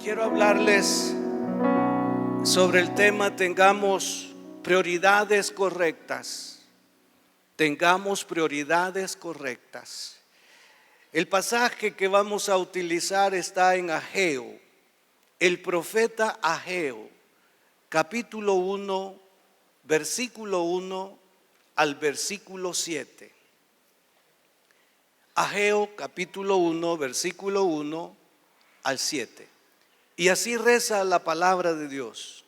Quiero hablarles sobre el tema tengamos prioridades correctas. Tengamos prioridades correctas. El pasaje que vamos a utilizar está en Ageo, el profeta Ageo, capítulo 1, versículo 1 al versículo 7. Ageo, capítulo 1, versículo 1 al 7. Y así reza la palabra de Dios.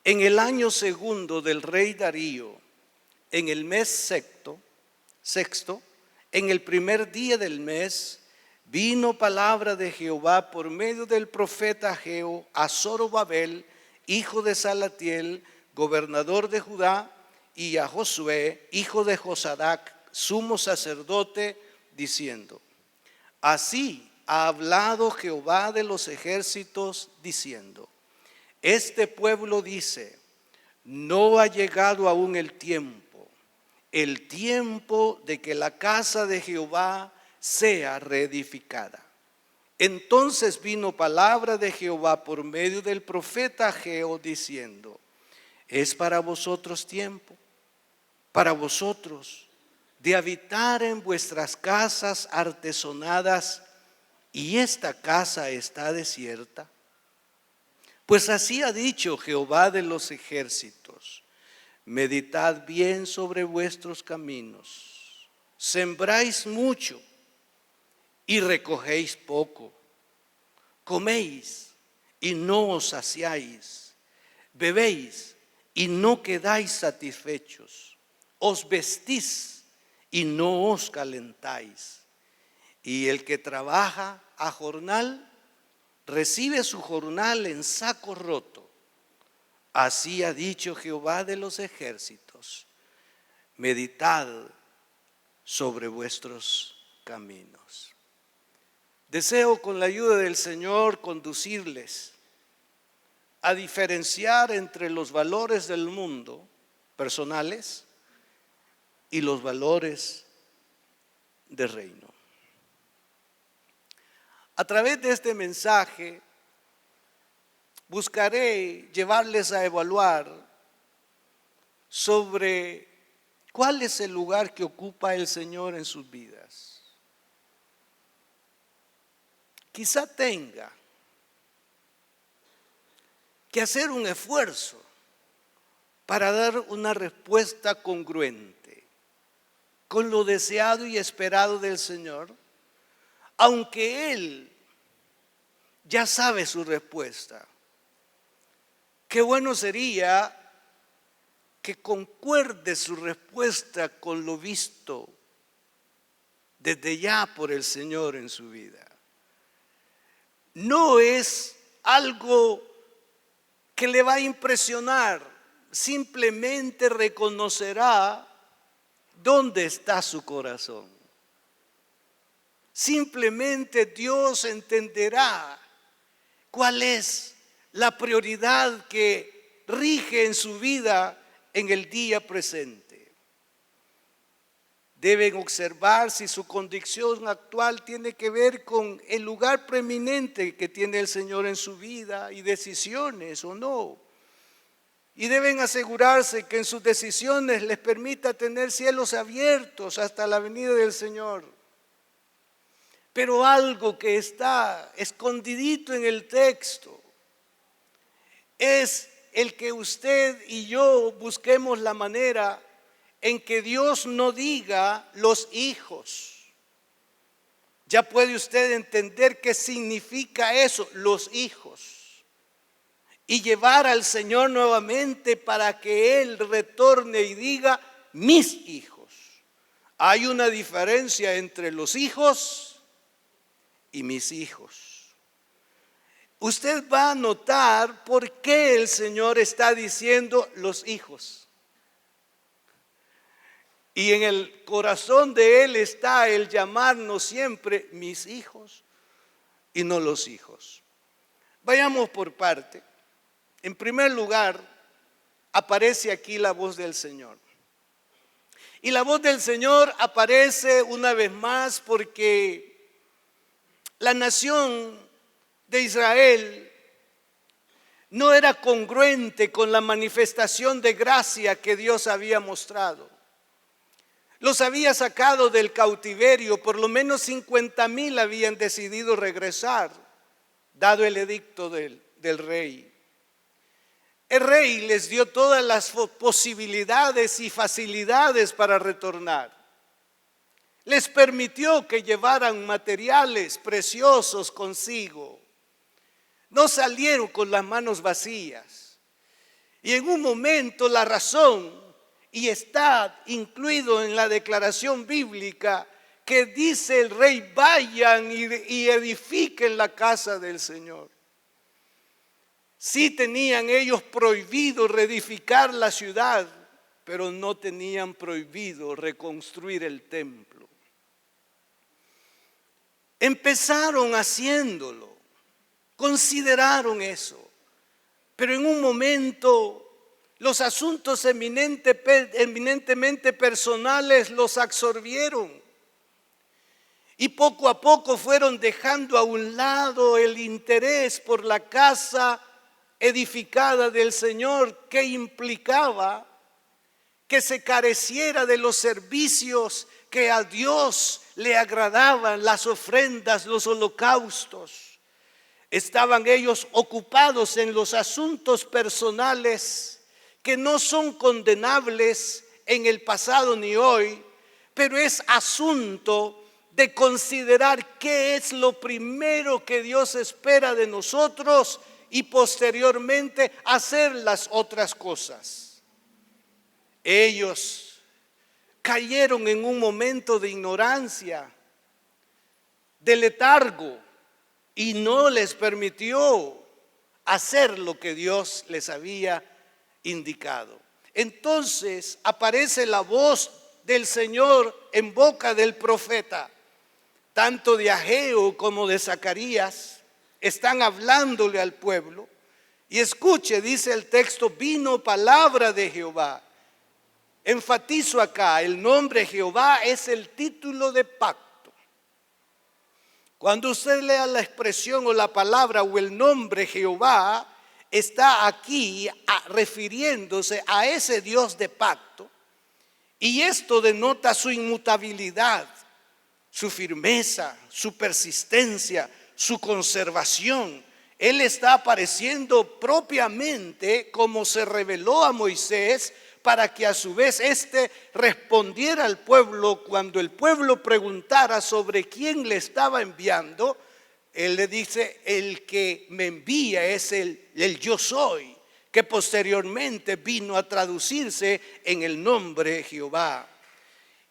En el año segundo del rey Darío, en el mes sexto, en el primer día del mes, vino palabra de Jehová por medio del profeta Ageo a Zorobabel, hijo de Salatiel, gobernador de Judá, y a Josué, hijo de Josadac, sumo sacerdote, diciendo: así ha hablado Jehová de los ejércitos, diciendo: este pueblo dice, no ha llegado aún el tiempo de que la casa de Jehová sea reedificada. Entonces vino palabra de Jehová por medio del profeta Ageo, diciendo: es para vosotros tiempo, para vosotros, de habitar en vuestras casas artesonadas, y esta casa está desierta. Pues así ha dicho Jehová de los ejércitos: meditad bien sobre vuestros caminos, sembráis mucho y recogéis poco, coméis y no os saciáis, bebéis y no quedáis satisfechos, os vestís y no os calentáis. Y el que trabaja a jornal, recibe su jornal en saco roto. Así ha dicho Jehová de los ejércitos: meditad sobre vuestros caminos. Deseo con la ayuda del Señor conducirles a diferenciar entre los valores del mundo personales y los valores del reino. A través de este mensaje buscaré llevarles a evaluar sobre cuál es el lugar que ocupa el Señor en sus vidas. Quizá tenga que hacer un esfuerzo para dar una respuesta congruente con lo deseado y esperado del Señor, aunque Él ya sabe su respuesta. Qué bueno sería que concuerde su respuesta con lo visto desde ya por el Señor en su vida. No es algo que le va a impresionar, simplemente reconocerá dónde está su corazón. Simplemente Dios entenderá cuál es la prioridad que rige en su vida en el día presente. Deben observar si su condición actual tiene que ver con el lugar preeminente que tiene el Señor en su vida y decisiones o no. Y deben asegurarse que en sus decisiones les permita tener cielos abiertos hasta la venida del Señor. Pero algo que está escondidito en el texto es el que usted y yo busquemos la manera en que Dios no diga los hijos. Ya puede usted entender qué significa eso, los hijos. Y llevar al Señor nuevamente para que Él retorne y diga mis hijos. Hay una diferencia entre los hijos y mis hijos. Usted va a notar por qué el Señor está diciendo los hijos. Y en el corazón de Él está el llamarnos siempre mis hijos y no los hijos. Vayamos por parte. En primer lugar, aparece aquí la voz del Señor. Y la voz del Señor aparece una vez más porque la nación de Israel no era congruente con la manifestación de gracia que Dios había mostrado. Los había sacado del cautiverio, por lo menos 50,000 habían decidido regresar, dado el edicto del rey. El rey les dio todas las posibilidades y facilidades para retornar. Les permitió que llevaran materiales preciosos consigo. No salieron con las manos vacías. Y en un momento la razón, y está incluido en la declaración bíblica, que dice el rey: vayan y edifiquen la casa del Señor. Sí tenían ellos prohibido reedificar la ciudad, pero no tenían prohibido reconstruir el templo. Empezaron haciéndolo, consideraron eso, pero en un momento los asuntos eminentemente personales los absorbieron. Y poco a poco fueron dejando a un lado el interés por la casa edificada del Señor, que implicaba que se careciera de los servicios que a Dios le agradaban, las ofrendas, los holocaustos. Estaban ellos ocupados en los asuntos personales que no son condenables en el pasado ni hoy, pero es asunto de considerar qué es lo primero que Dios espera de nosotros y posteriormente hacer las otras cosas. Ellos cayeron en un momento de ignorancia, de letargo, y no les permitió hacer lo que Dios les había indicado. Entonces aparece la voz del Señor en boca del profeta, tanto de Ageo como de Zacarías. Están hablándole al pueblo. Y escuche, dice el texto: vino palabra de Jehová. Enfatizo acá, el nombre Jehová es el título de pacto. Cuando usted lea la expresión o la palabra o el nombre Jehová, está aquí refiriéndose a ese Dios de pacto. Y esto denota su inmutabilidad, su firmeza, su persistencia, su conservación. Él está apareciendo propiamente como se reveló a Moisés, para que a su vez éste respondiera al pueblo cuando el pueblo preguntara sobre quién le estaba enviando. Él le dice: el que me envía es el yo soy, que posteriormente vino a traducirse en el nombre Jehová.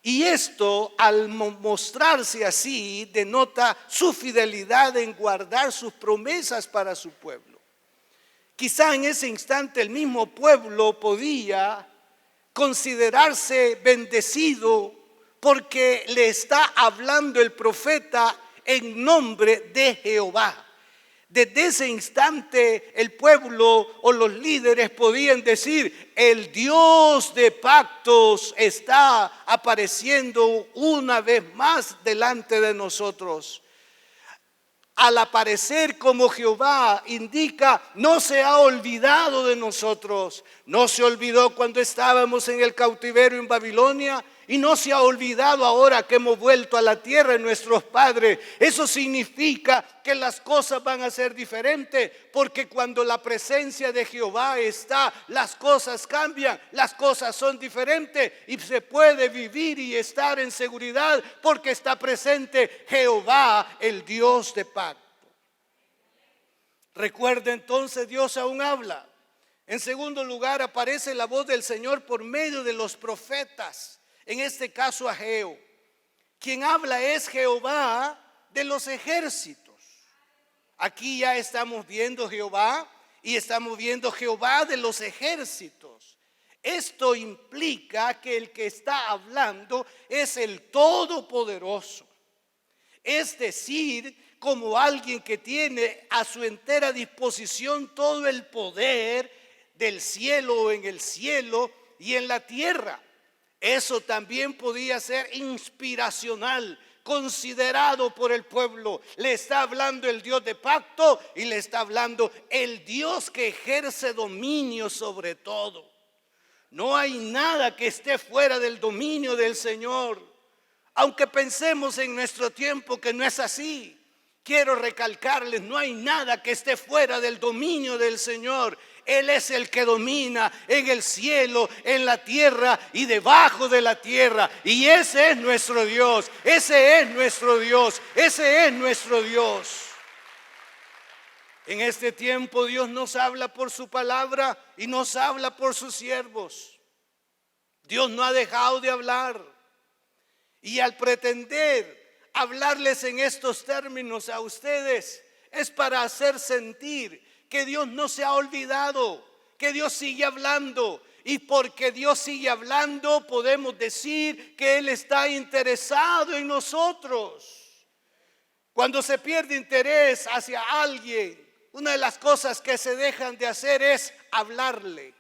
Y esto, al mostrarse así, denota su fidelidad en guardar sus promesas para su pueblo. Quizá en ese instante el mismo pueblo podía considerarse bendecido porque le está hablando el profeta en nombre de Jehová. Desde ese instante el pueblo o los líderes podían decir: el Dios de pactos está apareciendo una vez más delante de nosotros. Al aparecer como Jehová indica: no se ha olvidado de nosotros. No se olvidó cuando estábamos en el cautiverio en Babilonia, y no se ha olvidado ahora que hemos vuelto a la tierra de nuestros padres. Eso significa que las cosas van a ser diferentes, porque cuando la presencia de Jehová está, las cosas cambian, las cosas son diferentes y se puede vivir y estar en seguridad porque está presente Jehová, el Dios de pacto. Recuerda, entonces, Dios aún habla. En segundo lugar, aparece la voz del Señor por medio de los profetas. En este caso, Ageo. Quien habla es Jehová de los ejércitos. Aquí ya estamos viendo Jehová y estamos viendo Jehová de los ejércitos. Esto implica que el que está hablando es el Todopoderoso. Es decir, como alguien que tiene a su entera disposición todo el poder del cielo, en el cielo y en la tierra. Eso también podía ser inspiracional, considerado por el pueblo. Le está hablando el Dios de pacto y le está hablando el Dios que ejerce dominio sobre todo. No hay nada que esté fuera del dominio del Señor. Aunque pensemos en nuestro tiempo que no es así, quiero recalcarles, no hay nada que esté fuera del dominio del Señor. Él es el que domina en el cielo, en la tierra y debajo de la tierra. Y ese es nuestro Dios, ese es nuestro Dios, ese es nuestro Dios. En este tiempo Dios nos habla por su palabra y nos habla por sus siervos. Dios no ha dejado de hablar. Y al pretender hablarles en estos términos a ustedes, es para hacer sentir que Dios no se ha olvidado, que Dios sigue hablando. Y porque Dios sigue hablando, podemos decir que Él está interesado en nosotros. Cuando se pierde interés hacia alguien, una de las cosas que se dejan de hacer es hablarle.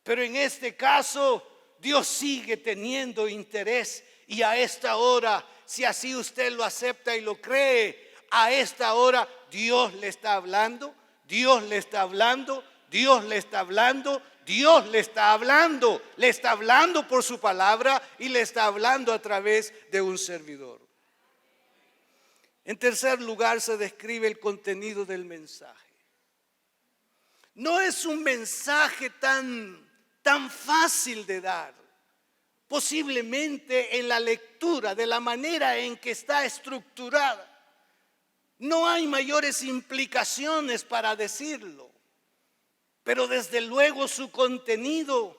Pero en este caso, Dios sigue teniendo interés. Y a esta hora, si así usted lo acepta y lo cree, a esta hora Dios le está hablando, Dios le está hablando, Dios le está hablando, Dios le está hablando por su palabra y le está hablando a través de un servidor. En tercer lugar, se describe el contenido del mensaje. No es un mensaje tan fácil de dar. Posiblemente en la lectura, de la manera en que está estructurada, no hay mayores implicaciones para decirlo. Pero desde luego su contenido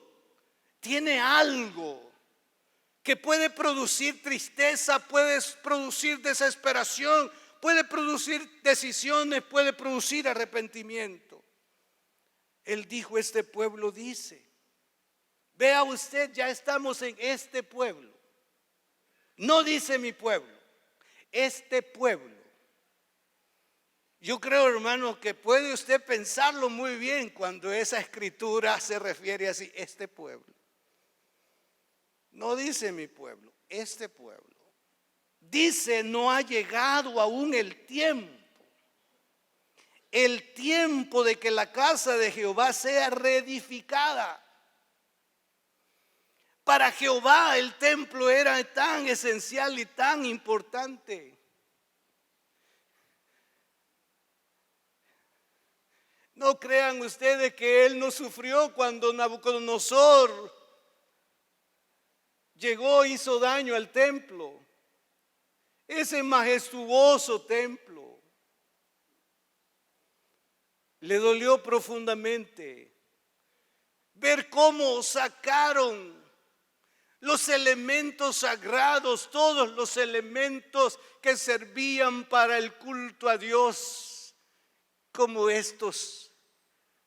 tiene algo que puede producir tristeza, puede producir desesperación, puede producir decisiones, puede producir arrepentimiento. Él dijo, este pueblo dice. Vea usted, ya estamos en este pueblo. No dice mi pueblo, este pueblo. Yo creo, hermano, que puede usted pensarlo muy bien cuando esa escritura se refiere así, este pueblo. No dice mi pueblo, este pueblo. Dice, no ha llegado aún el tiempo de que la casa de Jehová sea reedificada. Para Jehová el templo era tan esencial y tan importante. No crean ustedes que él no sufrió cuando Nabucodonosor llegó e hizo daño al templo. Ese majestuoso templo. Le dolió profundamente ver cómo sacaron los elementos sagrados, todos los elementos que servían para el culto a Dios, como estos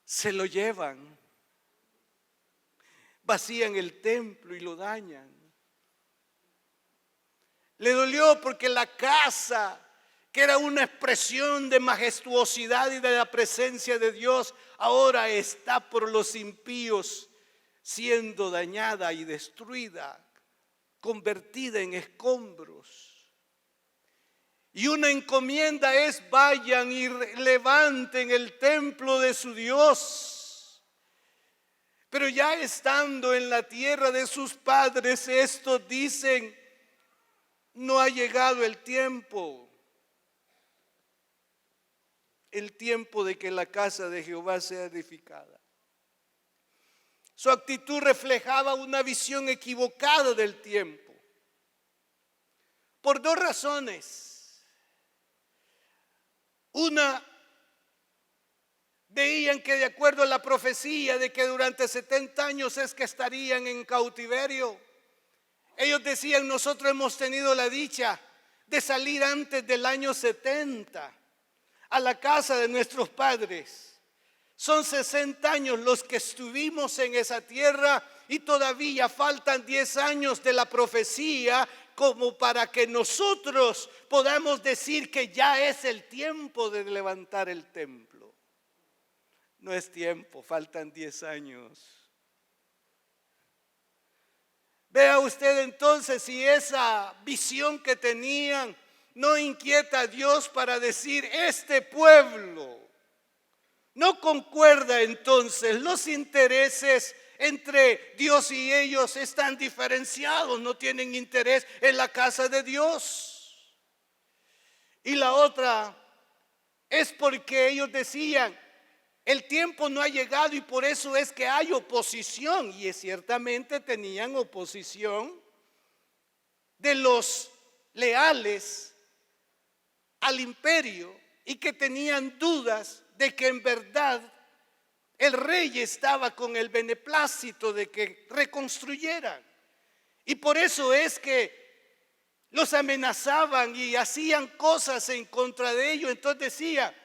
se lo llevan, vacían el templo y lo dañan. Le dolió porque la casa, que era una expresión de majestuosidad y de la presencia de Dios, ahora está por los impíos siendo dañada y destruida, convertida en escombros. Y una encomienda es: vayan y levanten el templo de su Dios. Pero ya estando en la tierra de sus padres, estos dicen: no ha llegado el tiempo de que la casa de Jehová sea edificada. Su actitud reflejaba una visión equivocada del tiempo, por dos razones. Una, veían que de acuerdo a la profecía de que durante 70 años es que estarían en cautiverio, ellos decían: nosotros hemos tenido la dicha de salir antes del año 70 a la casa de nuestros padres. Son 60 años los que estuvimos en esa tierra y todavía faltan 10 años de la profecía como para que nosotros podamos decir que ya es el tiempo de levantar el templo. No es tiempo, faltan 10 años. Vea usted entonces si esa visión que tenían no inquieta a Dios para decir: este pueblo no concuerda. Entonces los intereses entre Dios y ellos están diferenciados, no tienen interés en la casa de Dios. Y la otra es porque ellos decían: el tiempo no ha llegado, y por eso es que hay oposición. Y ciertamente tenían oposición de los leales al imperio, y que tenían dudas de que en verdad el rey estaba con el beneplácito de que reconstruyeran. Y por eso es que los amenazaban y hacían cosas en contra de ellos. Entonces decía: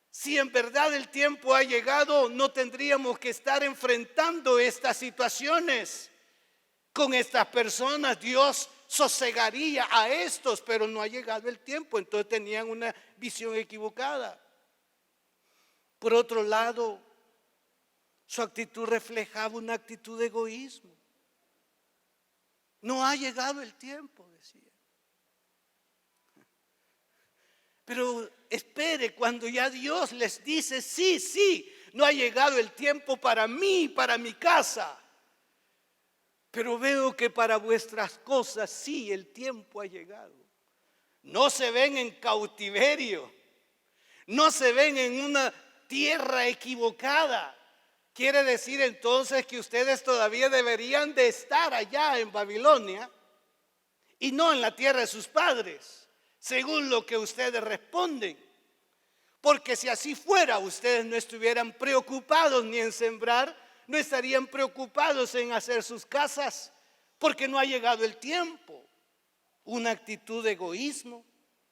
si en verdad el tiempo ha llegado, no tendríamos que estar enfrentando estas situaciones con estas personas. Dios sosegaría a estos, pero no ha llegado el tiempo. Entonces tenían una visión equivocada. Por otro lado, su actitud reflejaba una actitud de egoísmo. No ha llegado el tiempo, decía. Pero espere, cuando ya Dios les dice: sí, no ha llegado el tiempo para mí, para mi casa, pero veo que para vuestras cosas sí el tiempo ha llegado. No se ven en cautiverio, no se ven en una tierra equivocada. Quiere decir entonces que ustedes todavía deberían de estar allá en Babilonia y no en la tierra de sus padres, según lo que ustedes responden. Porque si así fuera, ustedes no estuvieran preocupados ni en sembrar, no estarían preocupados en hacer sus casas, porque no ha llegado el tiempo. Una actitud de egoísmo.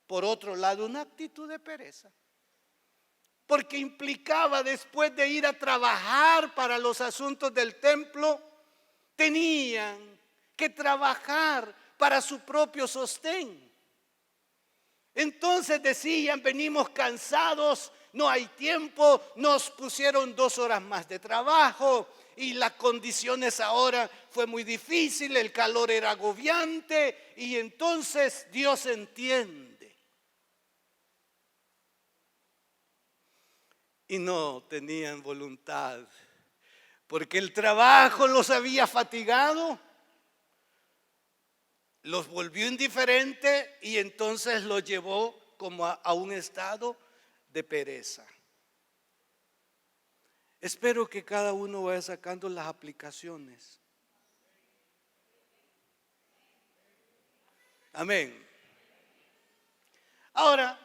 Por otro lado, una actitud de pereza, porque implicaba, después de ir a trabajar para los asuntos del templo, tenían que trabajar para su propio sostén. Entonces decían: venimos cansados, no hay tiempo, nos pusieron 2 horas más de trabajo y las condiciones ahora fue muy difícil, el calor era agobiante. Y entonces Dios entiende. Y no tenían voluntad, porque el trabajo los había fatigado, los volvió indiferentes, y entonces los llevó como a un estado de pereza. Espero que cada uno vaya sacando las aplicaciones. Amén. Ahora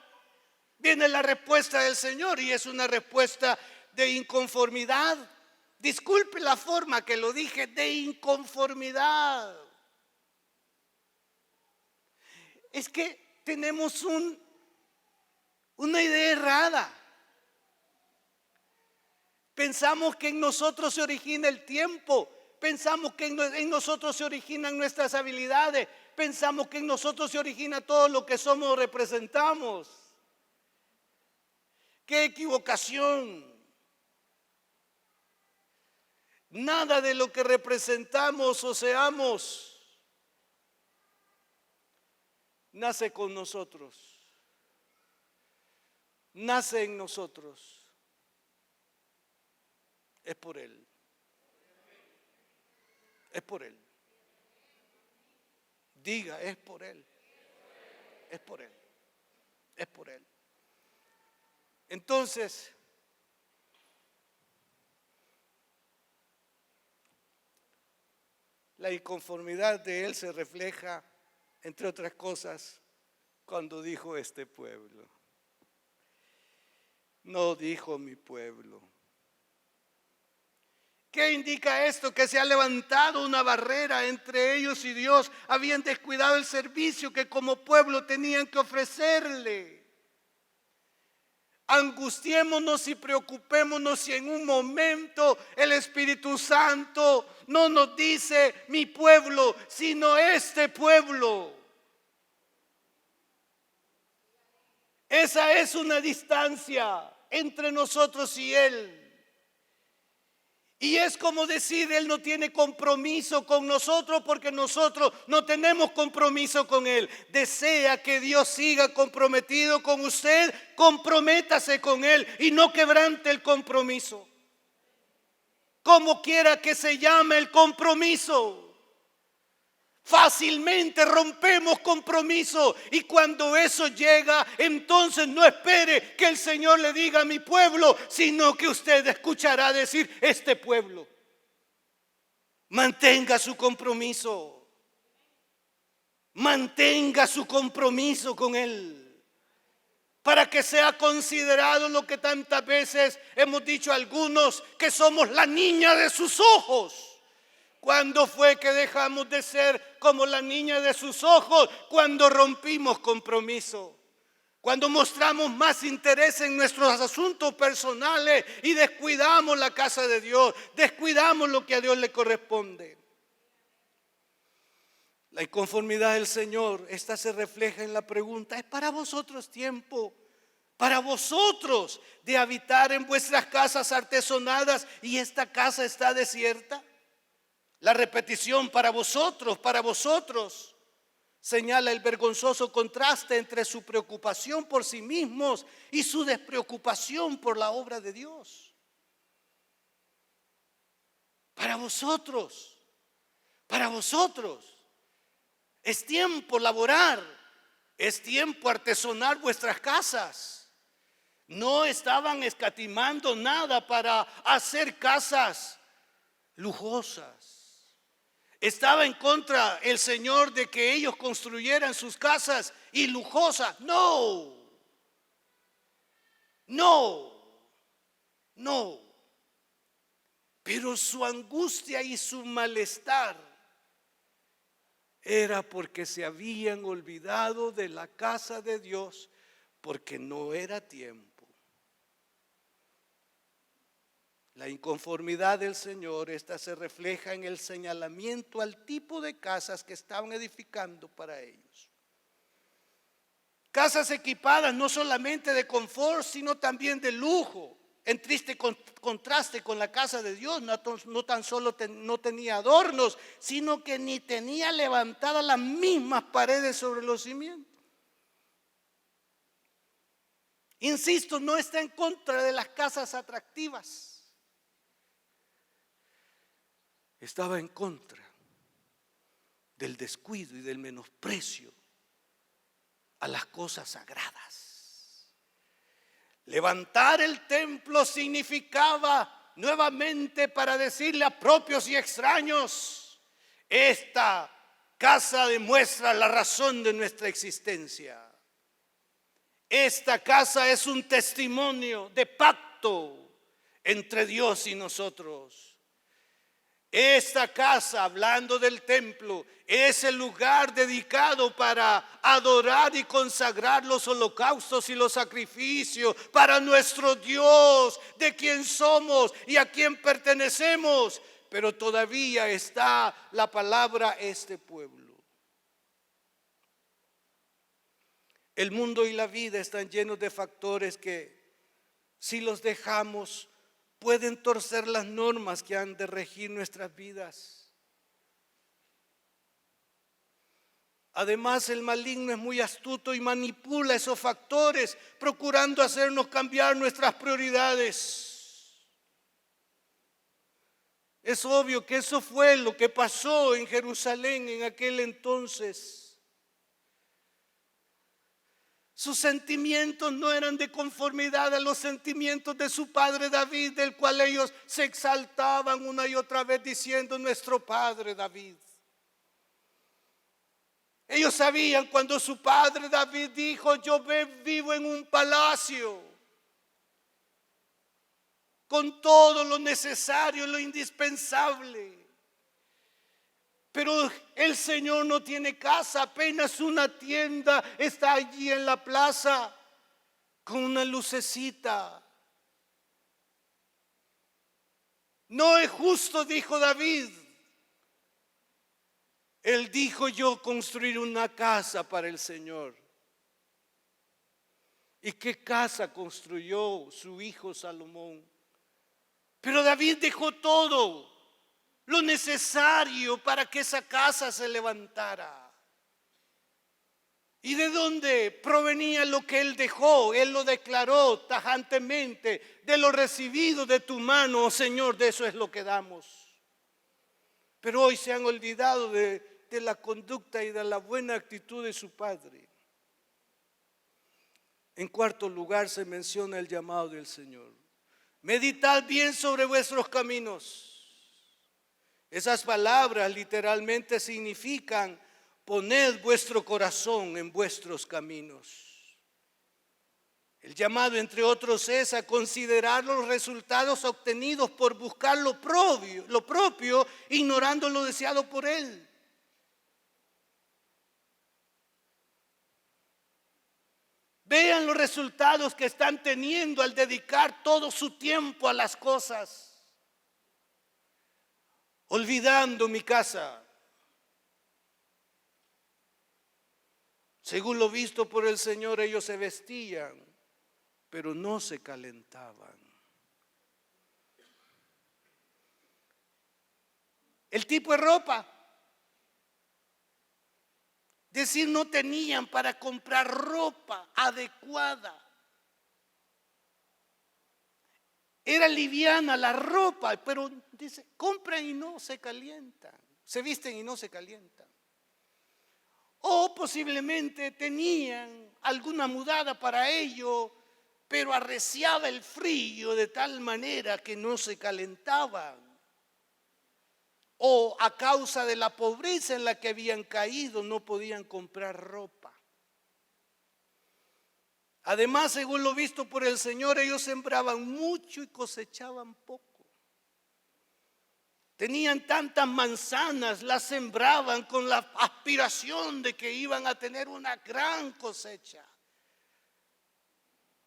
viene la respuesta del Señor, y es una respuesta de inconformidad. Disculpe la forma que lo dije, de inconformidad. Es que tenemos una idea errada. Pensamos que en nosotros se origina el tiempo. Pensamos que en nosotros se originan nuestras habilidades. Pensamos que en nosotros se origina todo lo que somos o representamos. ¡Qué equivocación! Nada de lo que representamos o seamos nace con nosotros, nace en nosotros, es por Él, es por Él. Diga: es por Él, es por Él, es por Él. Entonces, la inconformidad de Él se refleja, entre otras cosas, cuando dijo: este pueblo. No dijo: mi pueblo. ¿Qué indica esto? Que se ha levantado una barrera entre ellos y Dios. Habían descuidado el servicio que como pueblo tenían que ofrecerle. Angustiémonos y preocupémonos si en un momento el Espíritu Santo no nos dice: mi pueblo, sino este pueblo. Esa es una distancia entre nosotros y Él. Y es como decir, Él no tiene compromiso con nosotros porque nosotros no tenemos compromiso con Él. Desea que Dios siga comprometido con usted, comprométase con Él y no quebrante el compromiso. Como quiera que se llame el compromiso. Fácilmente rompemos compromiso y cuando eso llega, entonces no espere que el Señor le diga a mi pueblo, sino que usted escuchará decir, este pueblo. Mantenga su compromiso. Mantenga su compromiso con Él. Para que sea considerado lo que tantas veces hemos dicho algunos, que somos la niña de sus ojos. ¿Cuándo fue que dejamos de ser como la niña de sus ojos? Cuando rompimos compromiso. Cuando mostramos más interés en nuestros asuntos personales y descuidamos la casa de Dios. Descuidamos lo que a Dios le corresponde. La inconformidad del Señor, esta se refleja en la pregunta, ¿es para vosotros tiempo? Para vosotros de habitar en vuestras casas artesonadas y esta casa está desierta. La repetición para vosotros, señala el vergonzoso contraste entre su preocupación por sí mismos y su despreocupación por la obra de Dios. Para vosotros, es tiempo laborar, es tiempo artesonar vuestras casas. No estaban escatimando nada para hacer casas lujosas. ¿Estaba en contra el Señor de que ellos construyeran sus casas y lujosas? No. Pero su angustia y su malestar era porque se habían olvidado de la casa de Dios, porque no era tiempo. La inconformidad del Señor, esta se refleja en el señalamiento al tipo de casas que estaban edificando para ellos. Casas equipadas no solamente de confort, sino también de lujo, en triste contraste con la casa de Dios. No tan solo no tenía adornos, sino que ni tenía levantadas las mismas paredes sobre los cimientos. Insisto, no está en contra de las casas atractivas. Estaba en contra del descuido y del menosprecio a las cosas sagradas. Levantar el templo significaba nuevamente para decirle a propios y extraños, esta casa demuestra la razón de nuestra existencia. Esta casa es un testimonio de pacto entre Dios y nosotros. Esta casa, hablando del templo, es el lugar dedicado para adorar y consagrar los holocaustos y los sacrificios para nuestro Dios, de quien somos y a quien pertenecemos. Pero todavía está la palabra este pueblo. El mundo y la vida están llenos de factores que, si los dejamos, pueden torcer las normas que han de regir nuestras vidas. Además, el maligno es muy astuto y manipula esos factores, procurando hacernos cambiar nuestras prioridades. Es obvio que eso fue lo que pasó en Jerusalén en aquel entonces. Sus sentimientos no eran de conformidad a los sentimientos de su padre David, del cual ellos se exaltaban una y otra vez diciendo nuestro padre David. Ellos sabían cuando su padre David dijo, yo vivo en un palacio con todo lo necesario, lo indispensable. Pero el Señor no tiene casa, apenas una tienda está allí en la plaza con una lucecita. No es justo, dijo David. Él dijo, yo construir una casa para el Señor. ¿Y qué casa construyó su hijo Salomón? Pero David dejó todo lo necesario para que esa casa se levantara. ¿Y de dónde provenía lo que él dejó? Él lo declaró tajantemente: de lo recibido de tu mano, oh Señor, de eso es lo que damos. Pero hoy se han olvidado de la conducta y de la buena actitud de su padre. En cuarto lugar se menciona el llamado del Señor. Meditad bien sobre vuestros caminos. Esas palabras literalmente significan: poned vuestro corazón en vuestros caminos. El llamado, entre otros, es a considerar los resultados obtenidos por buscar lo propio, ignorando lo deseado por Él. Vean los resultados que están teniendo al dedicar todo su tiempo a las cosas, olvidando mi casa. Según lo visto por el Señor, ellos se vestían, pero no se calentaban. El tipo de ropa, decir, no tenían para comprar ropa adecuada. Era liviana la ropa, pero dice, compran y no se calientan, se visten y no se calientan. O posiblemente tenían alguna mudada para ello, pero arreciaba el frío de tal manera que no se calentaban. O a causa de la pobreza en la que habían caído, no podían comprar ropa. Además, según lo visto por el Señor, ellos sembraban mucho y cosechaban poco. Tenían tantas manzanas, las sembraban con la aspiración de que iban a tener una gran cosecha.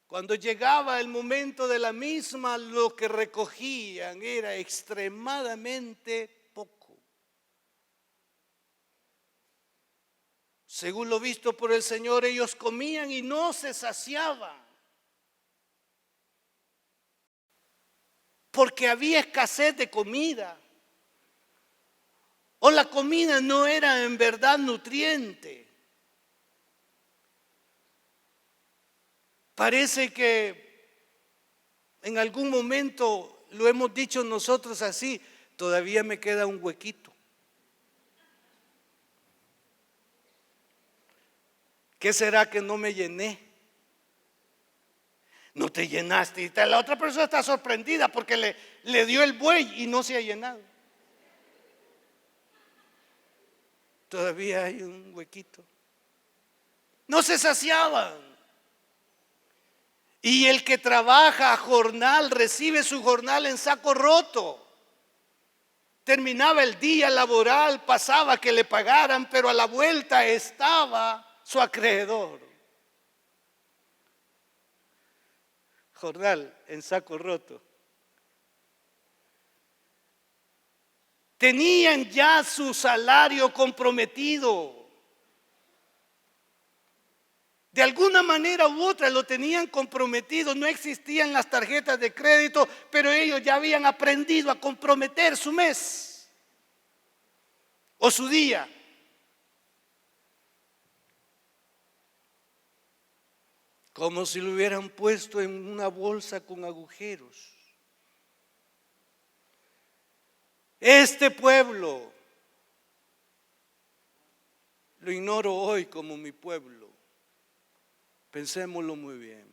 Cuando llegaba el momento de la misma, lo que recogían era extremadamente poco. Según lo visto por el Señor, ellos comían y no se saciaban, porque había escasez de comida. O la comida no era en verdad nutriente. Parece que en algún momento lo hemos dicho nosotros así: todavía me queda un huequito. ¿Qué será que no me llené? No te llenaste. Y la otra persona está sorprendida porque le dio el buey y no se ha llenado. Todavía hay un huequito. No se saciaban. Y el que trabaja a jornal recibe su jornal en saco roto. Terminaba el día laboral, pasaba que le pagaran, pero a la vuelta estaba su acreedor. Jornal en saco roto. Tenían ya su salario comprometido. De alguna manera u otra lo tenían comprometido. No existían las tarjetas de crédito, pero ellos ya habían aprendido a comprometer su mes o su día. Como si lo hubieran puesto en una bolsa con agujeros. Este pueblo, lo ignoro hoy como mi pueblo. Pensémoslo muy bien.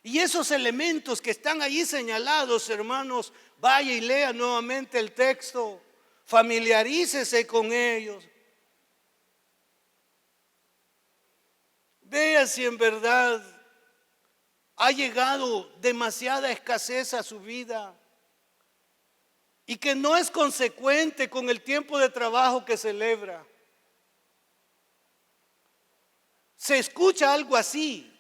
Y esos elementos que están allí señalados, hermanos, vaya y lea nuevamente el texto, familiarícese con ellos. Vea si en verdad ha llegado demasiada escasez a su vida y que no es consecuente con el tiempo de trabajo que celebra. Se escucha algo así.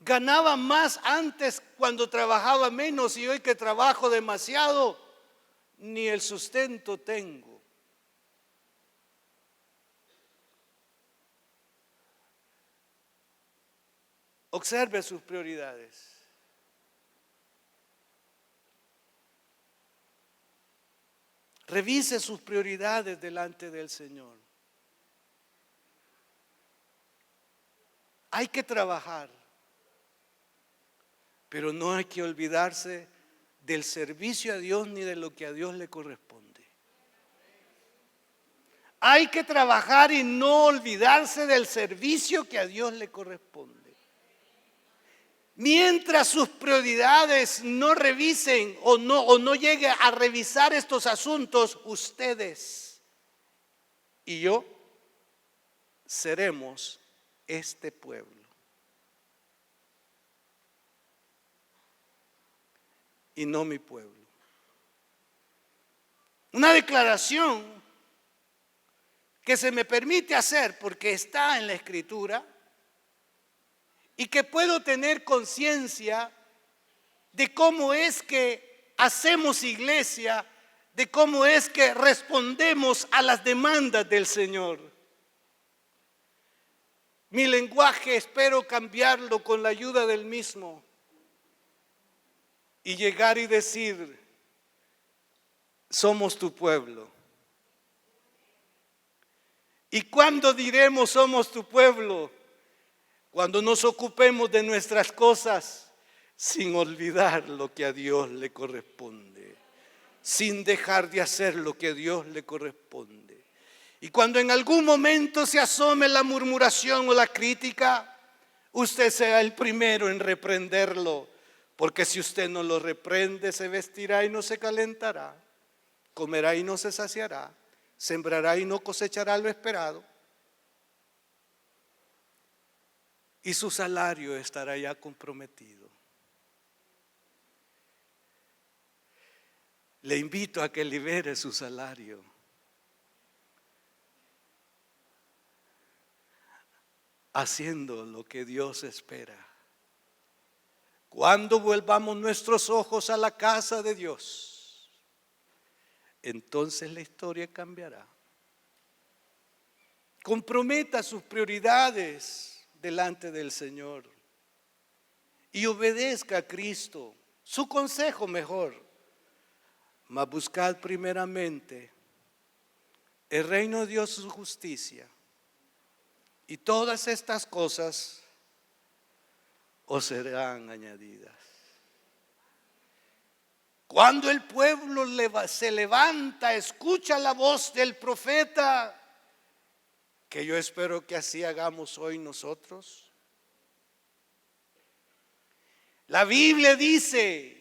Ganaba más antes cuando trabajaba menos, y hoy que trabajo demasiado, ni el sustento tengo. Observe sus prioridades. Revise sus prioridades delante del Señor. Hay que trabajar, pero no hay que olvidarse del servicio a Dios ni de lo que a Dios le corresponde. Hay que trabajar y no olvidarse del servicio que a Dios le corresponde. Mientras sus prioridades no revisen o no llegue a revisar estos asuntos, ustedes y yo seremos este pueblo. Y no mi pueblo. Una declaración que se me permite hacer porque está en la Escritura y que puedo tener conciencia de cómo es que hacemos iglesia, de cómo es que respondemos a las demandas del Señor. Mi lenguaje espero cambiarlo con la ayuda del mismo y llegar y decir: somos tu pueblo. ¿Y cuándo diremos somos tu pueblo? Cuando nos ocupemos de nuestras cosas sin olvidar lo que a Dios le corresponde, sin dejar de hacer lo que a Dios le corresponde. Y cuando en algún momento se asome la murmuración o la crítica, usted sea el primero en reprenderlo, porque si usted no lo reprende, se vestirá y no se calentará, comerá y no se saciará, sembrará y no cosechará lo esperado, y su salario estará ya comprometido. Le invito a que libere su salario. Haciendo lo que Dios espera. Cuando volvamos nuestros ojos a la casa de Dios, entonces la historia cambiará. Comprometa sus prioridades delante del Señor y obedezca a Cristo, su consejo mejor. Mas buscad primeramente el reino de Dios y su justicia, y todas estas cosas os serán añadidas. Cuando el pueblo se levanta, escucha la voz del profeta, que yo espero que así hagamos hoy nosotros. La Biblia dice: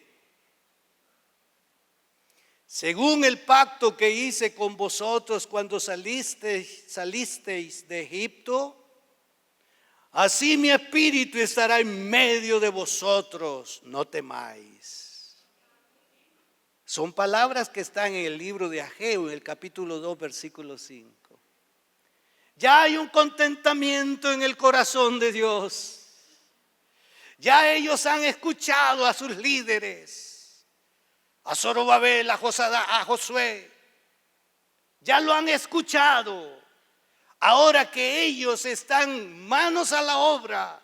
según el pacto que hice con vosotros cuando salisteis de Egipto, así mi espíritu estará en medio de vosotros, no temáis. Son palabras que están en el libro de Ageo, en el capítulo 2, versículo 5. Ya hay un contentamiento en el corazón de Dios. Ya ellos han escuchado a sus líderes, a Zorobabel, a Josué. Ya lo han escuchado. Ahora que ellos están manos a la obra,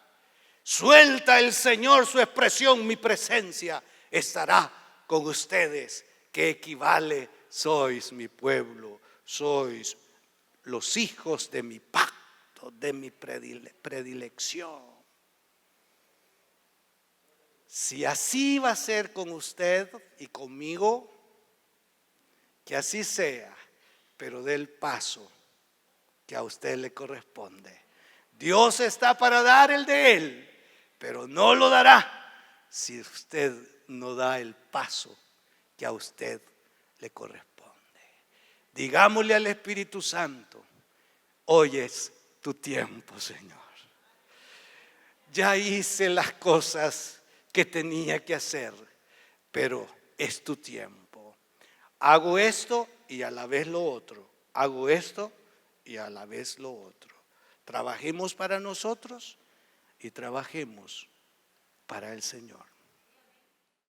suelta el Señor su expresión: mi presencia estará con ustedes, que equivale: sois mi pueblo, sois los hijos de mi pacto, de mi predilección. Si así va a ser con usted y conmigo, que así sea, pero dé el paso que a usted le corresponde. Dios está para dar el de Él, pero no lo dará si usted no da el paso que a usted le corresponde. Digámosle al Espíritu Santo: hoy es tu tiempo, Señor. Ya hice las cosas que tenía que hacer, pero es tu tiempo. Hago esto y a la vez lo otro. Hago esto y a la vez lo otro. Trabajemos para nosotros y trabajemos para el Señor.